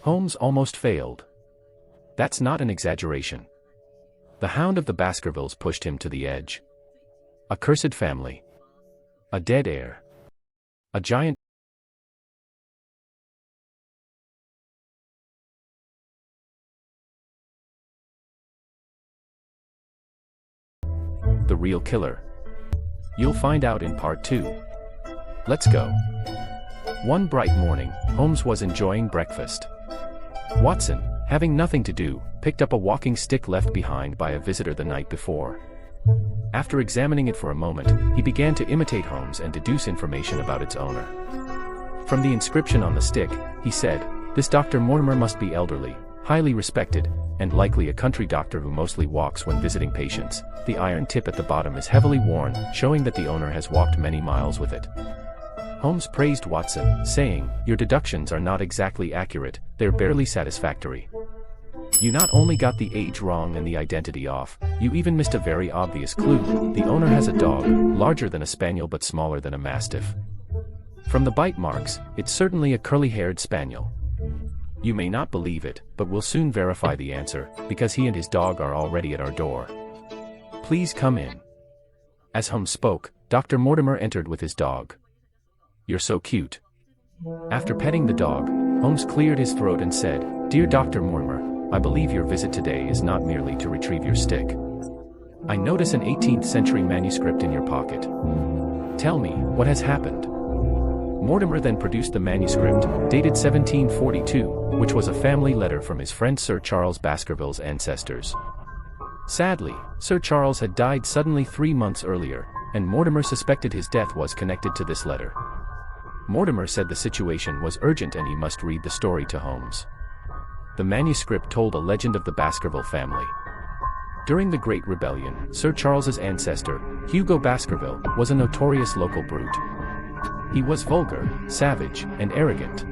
Holmes almost failed. That's not an exaggeration. The Hound of the Baskervilles pushed him to the edge. A cursed family. A dead heir. A giant. The real killer. You'll find out in part 2. Let's go. One bright morning, Holmes was enjoying breakfast. Watson, having nothing to do, picked up a walking stick left behind by a visitor the night before. After examining it for a moment, he began to imitate Holmes and deduce information about its owner. From the inscription on the stick, he said, "This Dr. Mortimer must be elderly, highly respected, and likely a country doctor who mostly walks when visiting patients. The iron tip at the bottom is heavily worn, showing that the owner has walked many miles with it." Holmes praised Watson, saying, "Your deductions are not exactly accurate, they're barely satisfactory. You not only got the age wrong and the identity off, you even missed a very obvious clue. The owner has a dog, larger than a spaniel but smaller than a mastiff. From the bite marks, it's certainly a curly-haired spaniel. You may not believe it, but we'll soon verify the answer, because he and his dog are already at our door. Please come in." As Holmes spoke, Dr. Mortimer entered with his dog. "You're so cute." After petting the dog, Holmes cleared his throat and said, "Dear Dr. Mortimer, I believe your visit today is not merely to retrieve your stick. I notice an 18th century manuscript in your pocket. Tell me, what has happened?" Mortimer then produced the manuscript, dated 1742, which was a family letter from his friend Sir Charles Baskerville's ancestors. Sadly, Sir Charles had died suddenly 3 months earlier, and Mortimer suspected his death was connected to this letter. Mortimer said the situation was urgent and he must read the story to Holmes. The manuscript told a legend of the Baskerville family. During the Great Rebellion, Sir Charles's ancestor, Hugo Baskerville, was a notorious local brute. He was vulgar, savage, and arrogant.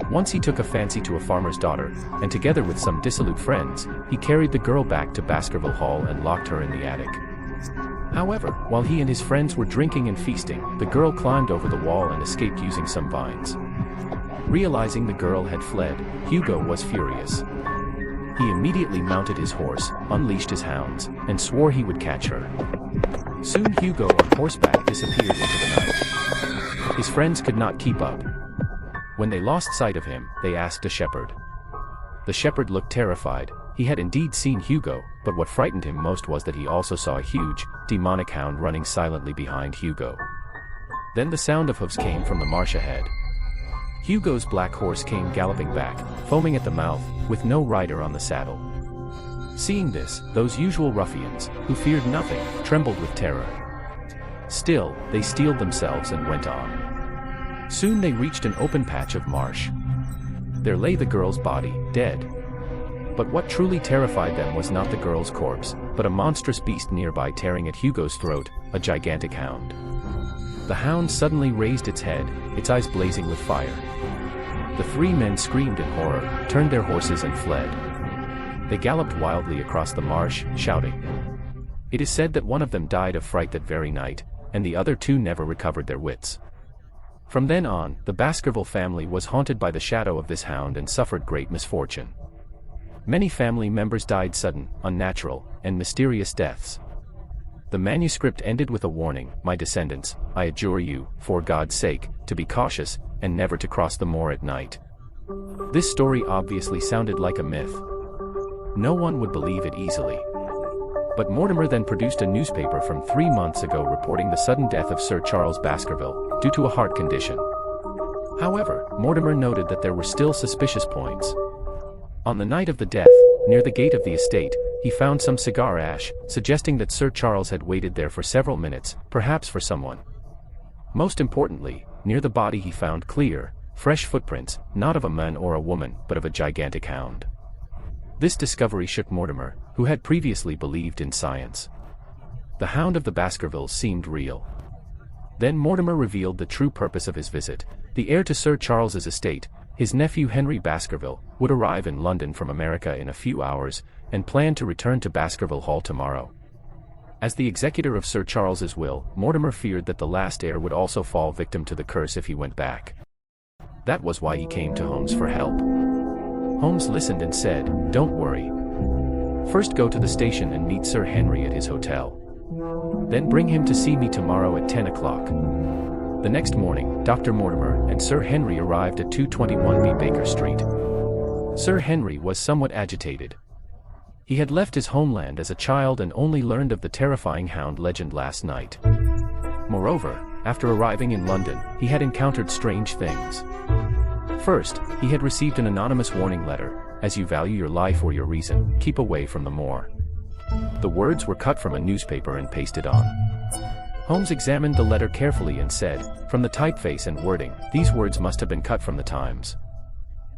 Once he took a fancy to a farmer's daughter, and together with some dissolute friends, he carried the girl back to Baskerville Hall and locked her in the attic. However, while he and his friends were drinking and feasting, the girl climbed over the wall and escaped using some vines. Realizing the girl had fled, Hugo was furious. He immediately mounted his horse, unleashed his hounds, and swore he would catch her. Soon Hugo on horseback disappeared into the night. His friends could not keep up. When they lost sight of him, they asked a shepherd. The shepherd looked terrified. He had indeed seen Hugo, but what frightened him most was that he also saw a huge, demonic hound running silently behind Hugo. Then the sound of hoofs came from the marsh ahead. Hugo's black horse came galloping back, foaming at the mouth, with no rider on the saddle. Seeing this, those usual ruffians, who feared nothing, trembled with terror. Still, they steeled themselves and went on. Soon they reached an open patch of marsh. There lay the girl's body, dead. But what truly terrified them was not the girl's corpse, but a monstrous beast nearby tearing at Hugo's throat, a gigantic hound. The hound suddenly raised its head, its eyes blazing with fire. The 3 men screamed in horror, turned their horses and fled. They galloped wildly across the marsh, shouting. It is said that one of them died of fright that very night, and the other 2 never recovered their wits. From then on, the Baskerville family was haunted by the shadow of this hound and suffered great misfortune. Many family members died sudden, unnatural, and mysterious deaths. The manuscript ended with a warning, "My descendants, I adjure you, for God's sake, to be cautious, and never to cross the moor at night." This story obviously sounded like a myth. No one would believe it easily. But Mortimer then produced a newspaper from 3 months ago reporting the sudden death of Sir Charles Baskerville, due to a heart condition. However, Mortimer noted that there were still suspicious points. On the night of the death, near the gate of the estate, he found some cigar ash, suggesting that Sir Charles had waited there for several minutes, perhaps for someone. Most importantly, near the body he found clear, fresh footprints, not of a man or a woman, but of a gigantic hound. This discovery shook Mortimer, who had previously believed in science. The Hound of the Baskervilles seemed real. Then Mortimer revealed the true purpose of his visit. The heir to Sir Charles's estate, his nephew Henry Baskerville, would arrive in London from America in a few hours, and planned to return to Baskerville Hall tomorrow. As the executor of Sir Charles's will, Mortimer feared that the last heir would also fall victim to the curse if he went back. That was why he came to Holmes for help. Holmes listened and said, "Don't worry. First go to the station and meet Sir Henry at his hotel. Then bring him to see me tomorrow at 10 o'clock. The next morning, Dr. Mortimer and Sir Henry arrived at 221B Baker Street. Sir Henry was somewhat agitated. He had left his homeland as a child and only learned of the terrifying Hound legend last night. Moreover, after arriving in London, he had encountered strange things. First, he had received an anonymous warning letter: "As you value your life or your reason, keep away from the moor." The words were cut from a newspaper and pasted on. Holmes examined the letter carefully and said, "From the typeface and wording, these words must have been cut from the Times.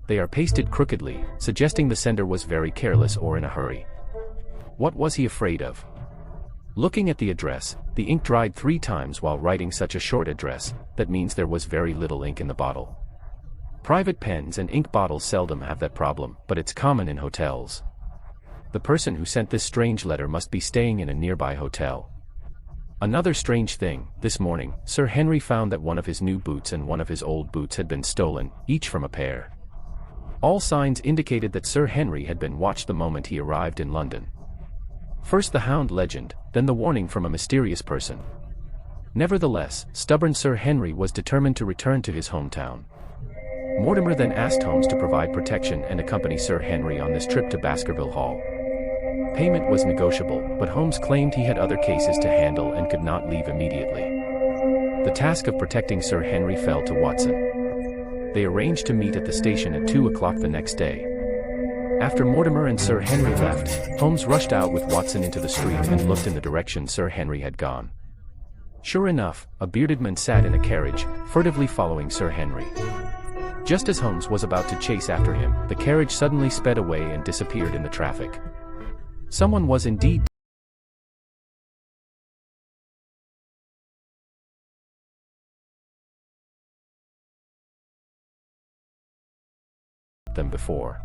They are pasted crookedly, suggesting the sender was very careless or in a hurry." What was he afraid of? Looking at the address, the ink dried 3 times while writing such a short address. That means there was very little ink in the bottle. Private pens and ink bottles seldom have that problem, but it's common in hotels. The person who sent this strange letter must be staying in a nearby hotel. Another strange thing: this morning, Sir Henry found that one of his new boots and one of his old boots had been stolen, each from a pair. All signs indicated that Sir Henry had been watched the moment he arrived in London. First the Hound legend, then the warning from a mysterious person. Nevertheless, stubborn Sir Henry was determined to return to his hometown. Mortimer then asked Holmes to provide protection and accompany Sir Henry on this trip to Baskerville Hall. Payment was negotiable, but Holmes claimed he had other cases to handle and could not leave immediately. The task of protecting Sir Henry fell to Watson. They arranged to meet at the station at 2 o'clock the next day. After Mortimer and Sir Henry left, Holmes rushed out with Watson into the street and looked in the direction Sir Henry had gone. Sure enough, a bearded man sat in a carriage, furtively following Sir Henry. Just as Holmes was about to chase after him, the carriage suddenly sped away and disappeared in the traffic. Someone was indeed them before.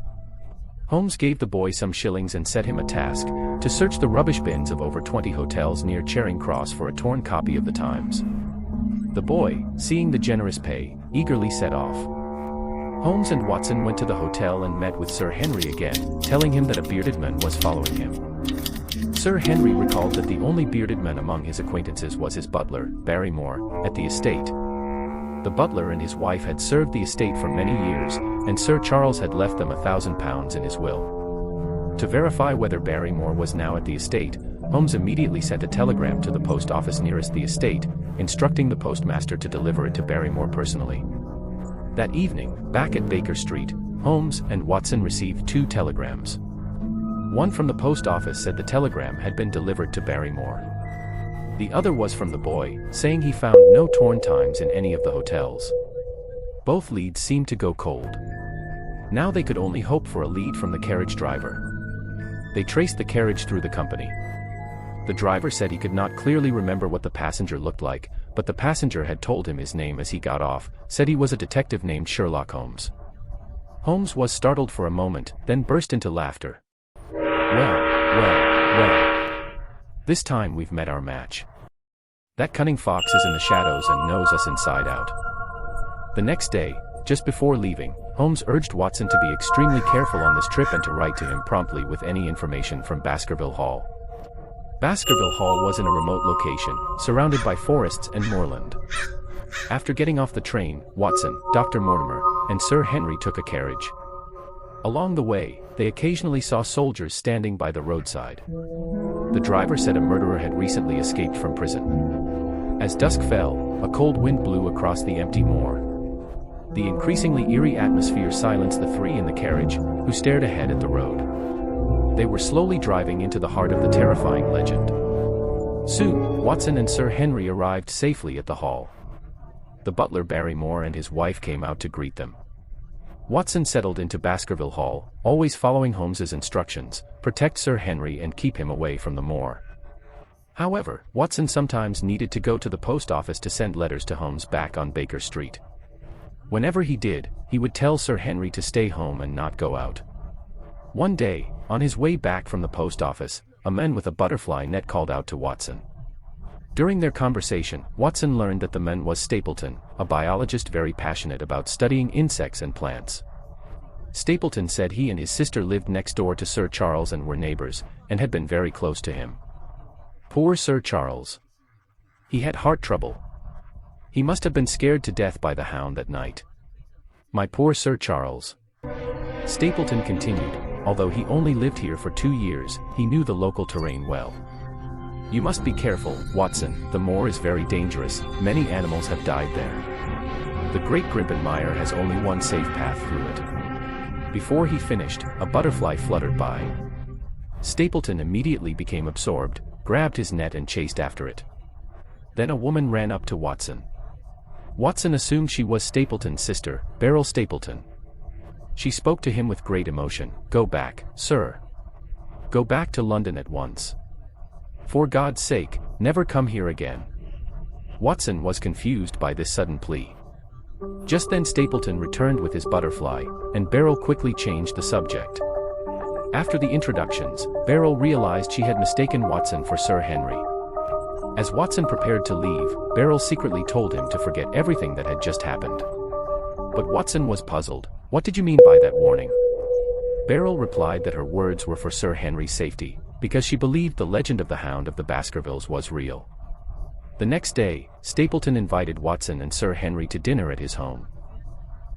Holmes gave the boy some shillings and set him a task: to search the rubbish bins of over 20 hotels near Charing Cross for a torn copy of the Times. The boy, seeing the generous pay, eagerly set off. Holmes and Watson went to the hotel and met with Sir Henry again, telling him that a bearded man was following him. Sir Henry recalled that the only bearded man among his acquaintances was his butler, Barrymore, at the estate. The butler and his wife had served the estate for many years, and Sir Charles had left them £1,000 in his will. To verify whether Barrymore was now at the estate, Holmes immediately sent a telegram to the post office nearest the estate, instructing the postmaster to deliver it to Barrymore personally. That evening, back at Baker Street, Holmes and Watson received 2 telegrams. One from the post office said the telegram had been delivered to Barrymore. The other was from the boy, saying he found no torn Times in any of the hotels. Both leads seemed to go cold. Now they could only hope for a lead from the carriage driver. They traced the carriage through the company. The driver said he could not clearly remember what the passenger looked like, but the passenger had told him his name as he got off, said he was a detective named Sherlock Holmes. Holmes was startled for a moment, then burst into laughter. Well. This time we've met our match. That cunning fox is in the shadows and knows us inside out. The next day, just before leaving, Holmes urged Watson to be extremely careful on this trip and to write to him promptly with any information from Baskerville Hall. Baskerville Hall was in a remote location, surrounded by forests and moorland. After getting off the train, Watson, Dr. Mortimer, and Sir Henry took a carriage. Along the way, they occasionally saw soldiers standing by the roadside. The driver said a murderer had recently escaped from prison. As dusk fell, a cold wind blew across the empty moor. The increasingly eerie atmosphere silenced the 3 in the carriage, who stared ahead at the road. They were slowly driving into the heart of the terrifying legend. Soon, Watson and Sir Henry arrived safely at the hall. The butler Barrymore and his wife came out to greet them. Watson settled into Baskerville Hall, always following Holmes's instructions: protect Sir Henry and keep him away from the moor. However, Watson sometimes needed to go to the post office to send letters to Holmes back on Baker Street. Whenever he did, he would tell Sir Henry to stay home and not go out. One day, on his way back from the post office, a man with a butterfly net called out to Watson. During their conversation, Watson learned that the man was Stapleton, a biologist very passionate about studying insects and plants. Stapleton said he and his sister lived next door to Sir Charles and were neighbors, and had been very close to him. Poor Sir Charles. He had heart trouble. He must have been scared to death by the Hound that night. My poor Sir Charles. Stapleton continued, although he only lived here for 2 years, he knew the local terrain well. You must be careful, Watson, the moor is very dangerous, many animals have died there. The Great Grimpen Mire has only one safe path through it. Before he finished, a butterfly fluttered by. Stapleton immediately became absorbed, grabbed his net and chased after it. Then a woman ran up to Watson. Watson assumed she was Stapleton's sister, Beryl Stapleton. She spoke to him with great emotion. Go back, sir. Go back to London at once. For God's sake, never come here again. Watson was confused by this sudden plea. Just then Stapleton returned with his butterfly, and Beryl quickly changed the subject. After the introductions, Beryl realized she had mistaken Watson for Sir Henry. As Watson prepared to leave, Beryl secretly told him to forget everything that had just happened. But Watson was puzzled. What did you mean by that warning? Beryl replied that her words were for Sir Henry's safety, because she believed the legend of the Hound of the Baskervilles was real. The next day, Stapleton invited Watson and Sir Henry to dinner at his home.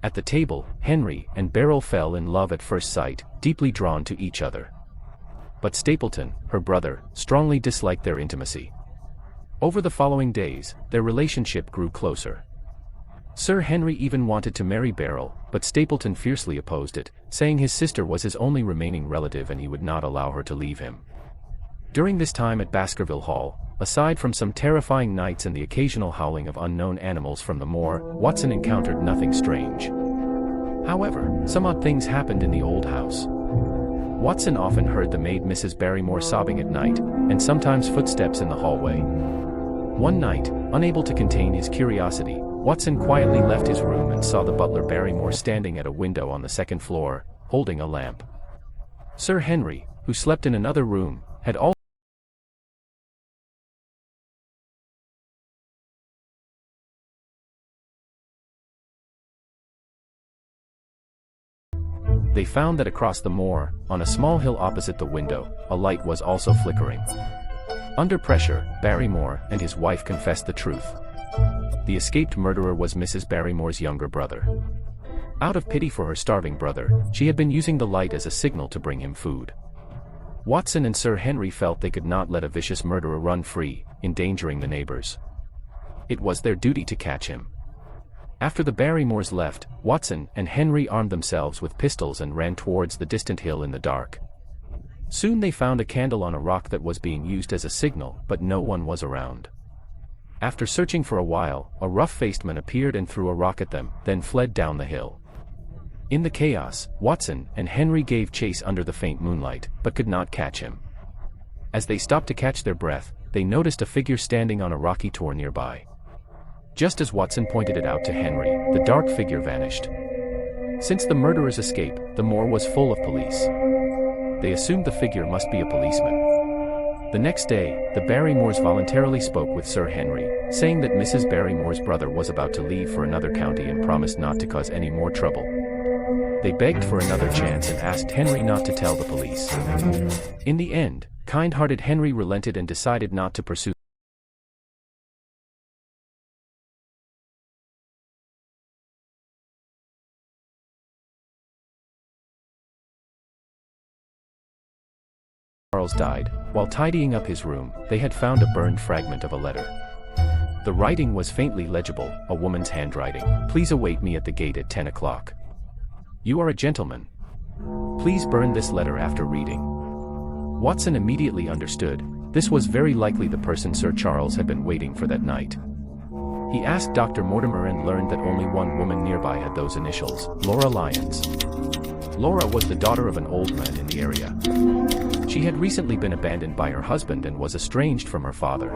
At the table, Henry and Beryl fell in love at first sight, deeply drawn to each other. But Stapleton, her brother, strongly disliked their intimacy. Over the following days, their relationship grew closer. Sir Henry even wanted to marry Beryl, but Stapleton fiercely opposed it, saying his sister was his only remaining relative and he would not allow her to leave him. During this time at Baskerville Hall, aside from some terrifying nights and the occasional howling of unknown animals from the moor, Watson encountered nothing strange. However, some odd things happened in the old house. Watson often heard the maid Mrs. Barrymore sobbing at night, and sometimes footsteps in the hallway. One night, unable to contain his curiosity, Watson quietly left his room and saw the butler Barrymore standing at a window on the second floor, holding a lamp. Sir Henry, who slept in another room, had also They found that across the moor, on a small hill opposite the window, a light was also flickering. Under pressure, Barrymore and his wife confessed the truth. The escaped murderer was Mrs. Barrymore's younger brother. Out of pity for her starving brother, she had been using the light as a signal to bring him food. Watson and Sir Henry felt they could not let a vicious murderer run free, endangering the neighbors. It was their duty to catch him. After the Barrymores left, Watson and Henry armed themselves with pistols and ran towards the distant hill in the dark. Soon they found a candle on a rock that was being used as a signal, but no one was around. After searching for a while, a rough-faced man appeared and threw a rock at them, then fled down the hill. In the chaos, Watson and Henry gave chase under the faint moonlight, but could not catch him. As they stopped to catch their breath, they noticed a figure standing on a rocky tor nearby. Just as Watson pointed it out to Henry, the dark figure vanished. Since the murderer's escape, the moor was full of police. They assumed the figure must be a policeman. The next day, the Barrymores voluntarily spoke with Sir Henry, saying that Mrs. Barrymore's brother was about to leave for another county and promised not to cause any more trouble. They begged for another chance and asked Henry not to tell the police. In the end, kind-hearted Henry relented and decided not to pursue Charles died. While tidying up his room, they had found a burned fragment of a letter. The writing was faintly legible, a woman's handwriting. Please await me at the gate at 10 o'clock. You are a gentleman. Please burn this letter after reading. Watson immediately understood. This was very likely the person Sir Charles had been waiting for that night. He asked Dr. Mortimer and learned that only one woman nearby had those initials, Laura Lyons. Laura was the daughter of an old man in the area. She had recently been abandoned by her husband and was estranged from her father.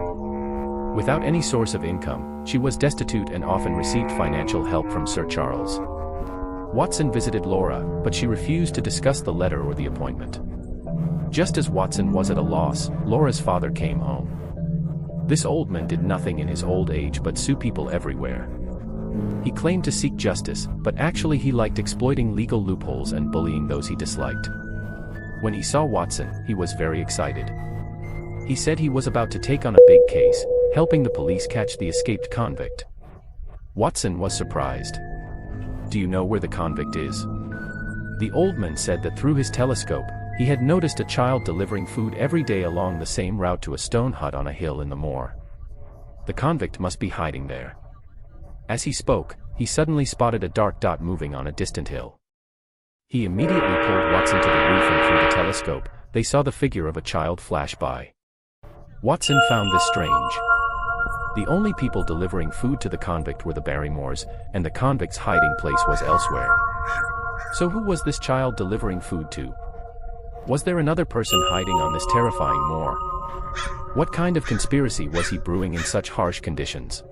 Without any source of income, she was destitute and often received financial help from Sir Charles. Watson visited Laura, but she refused to discuss the letter or the appointment. Just as Watson was at a loss, Laura's father came home. This old man did nothing in his old age but sue people everywhere. He claimed to seek justice, but actually he liked exploiting legal loopholes and bullying those he disliked. When he saw Watson, he was very excited. He said he was about to take on a big case, helping the police catch the escaped convict. Watson was surprised. "Do you know where the convict is?" The old man said that through his telescope, he had noticed a child delivering food every day along the same route to a stone hut on a hill in the moor. The convict must be hiding there. As he spoke, he suddenly spotted a dark dot moving on a distant hill. He immediately pulled Watson to the roof, and through the telescope, they saw the figure of a child flash by. Watson found this strange. The only people delivering food to the convict were the Barrymores, and the convict's hiding place was elsewhere. So who was this child delivering food to? Was there another person hiding on this terrifying moor? What kind of conspiracy was he brewing in such harsh conditions?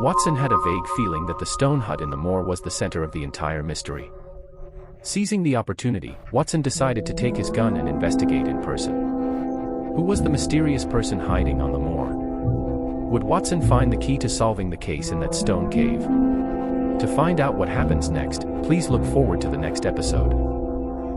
Watson had a vague feeling that the stone hut in the moor was the center of the entire mystery. Seizing the opportunity, Watson decided to take his gun and investigate in person. Who was the mysterious person hiding on the moor? Would Watson find the key to solving the case in that stone cave? To find out what happens next, please look forward to the next episode.